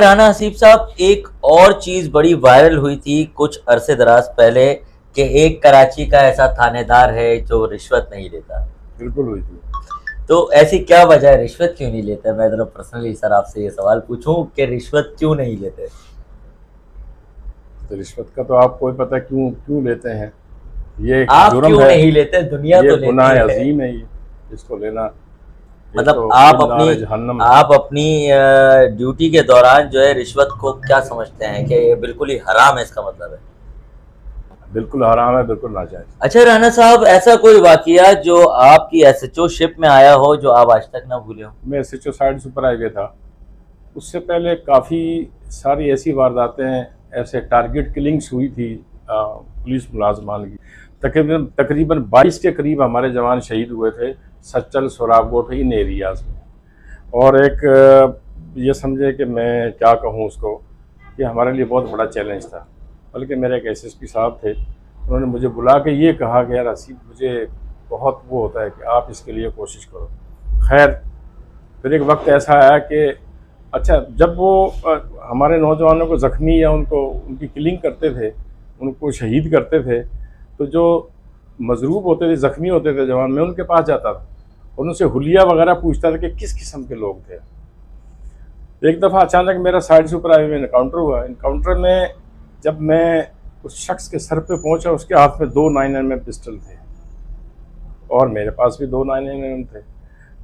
رانا حسیب صاحب، ایک اور چیز بڑی وائرل ہوئی تھی کچھ عرصے دراز پہلے کہ ایک کراچی کا ایسا تھانے دار ہے جو رشوت نہیں لیتا. بالکل ہوئی تھی. تو ایسی کیا وجہ ہے، رشوت کیوں نہیں لیتے؟ میں ذرا پرسنلی سر آپ سے یہ سوال پوچھوں کہ رشوت کیوں نہیں لیتے؟ تو رشوت کا تو آپ کو پتہ کیوں لیتے ہیں. یہ آپ جرم کیوں ہے، نہیں لیتے؟ دنیا تو یہ گناہ لیتی ہے. عظیم ہے. یہ اس کو لینا مطلب آپ اپنی ڈیوٹی کے دوران جو ہے رشوت کو کیا سمجھتے ہیں کہ یہ بالکل ہی حرام ہے؟ اس کا مطلب ہے بالکل حرام ہے، بالکل ناجائز. اچھا رانا صاحب، ایسا کوئی واقعہ جو آپ کی ایس ایچ او شپ میں آیا ہو جو آپ آج تک نہ بھولے ہو؟ میں S H O side super highway تھا. اس سے پہلے کافی ساری ایسی وارداتیں، ایسے ٹارگٹ کلنگس ہوئی تھی پولیس ملازمان کی. تقریباً 22 کے قریب ہمارے جوان شہید ہوئے تھے سچل، سوراب گوٹ، ان ایریاز میں. اور ایک یہ سمجھے کہ میں کیا کہوں اس کو، کہ ہمارے لیے بہت بڑا چیلنج تھا. بلکہ میرے ایک ایس ایس پی صاحب تھے، انہوں نے مجھے بلا کے یہ کہا کہ یار حسیب، مجھے بہت وہ ہوتا ہے کہ آپ اس کے لیے کوشش کرو. خیر، پھر ایک وقت ایسا آیا کہ اچھا، جب وہ ہمارے نوجوانوں کو زخمی یا ان کی کلنگ کرتے تھے، ان کو شہید کرتے تھے، تو جو مضروب ہوتے تھے، زخمی ہوتے تھے جوان، میں ان کے پاس جاتا تھا اور ان سے حلیہ وغیرہ پوچھتا تھا کہ کس قسم کے لوگ تھے. ایک دفعہ اچانک میرا سائڈ سپر ہائی وے میں انکاؤنٹر ہوا. انکاؤنٹر میں جب میں اس شخص کے سر پہ پہنچا، اس کے ہاتھ میں 2 9mm پسٹل تھے اور میرے پاس بھی 2 9mm تھے.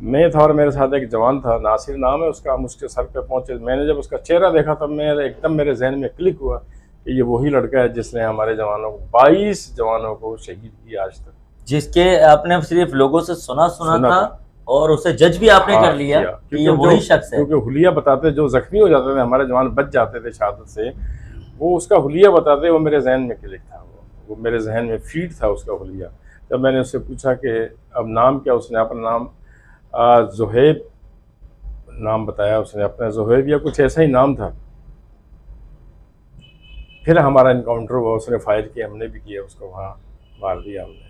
میں تھا اور میرے ساتھ ایک جوان تھا، ناصر نام ہے اس کا. ہم اس کے سر پہ پہنچے. میں نے جب اس کا چہرہ دیکھا تب ایک دم میرے ذہن میں کلک ہوا کہ یہ وہی لڑکا ہے جس نے ہمارے جوانوں کو 22 جوانوں کو شہید کیا آج تک. جس کے آپ نے صرف لوگوں سے سنا تھا اور اسے جج بھی آپ نے کر لیا کہ یہ وہی شخص ہے. کیونکہ حلیہ بتاتے، جو زخمی ہو جاتے تھے ہمارے جوان، بچ جاتے تھے شہادت سے، وہ اس کا حلیہ بتاتے. وہ میرے ذہن میں کلک تھا، وہ میرے ذہن میں فیڈ تھا اس کا حلیہ. جب میں نے اس سے پوچھا کہ اب نام کیا، اس نے اپنا نام زہیب نام بتایا. اس نے اپنا زہیب یا کچھ ایسا ہی نام تھا. پھر ہمارا انکاؤنٹر ہوا، اس نے فائر کیا، ہم نے بھی کیا، اس کو وہاں مار دیا ہم نے.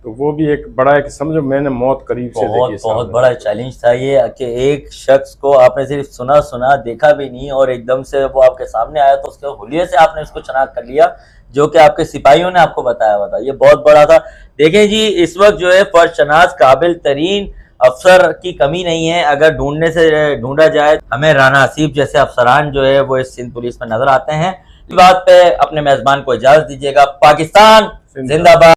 تو وہ بھی ایک بڑا ایک سمجھو میں نے موت قریب سے دیکھی. بہت بڑا چیلنج تھا یہ کہ ایک شخص کو آپ نے صرف سنا دیکھا بھی نہیں اور ایک دم سے وہ آپ کے سامنے آیا تو اس کے حلیے سے آپ نے اس کو شناخت کر لیا جو کہ آپ کے سپاہیوں نے آپ کو بتایا ہوا تھا. یہ بہت بڑا تھا. دیکھیں جی، اس وقت جو ہے فرد شناس قابل ترین افسر کی کمی نہیں ہے. اگر ڈھونڈنے سے ڈھونڈا جائے، ہمیں رانا حسیب جیسے افسران جو ہے وہ اس سندھ پولیس میں نظر آتے ہیں. اس بات پہ اپنے میزبان کو اجازت دیجیے گا. پاکستان زندہ باد.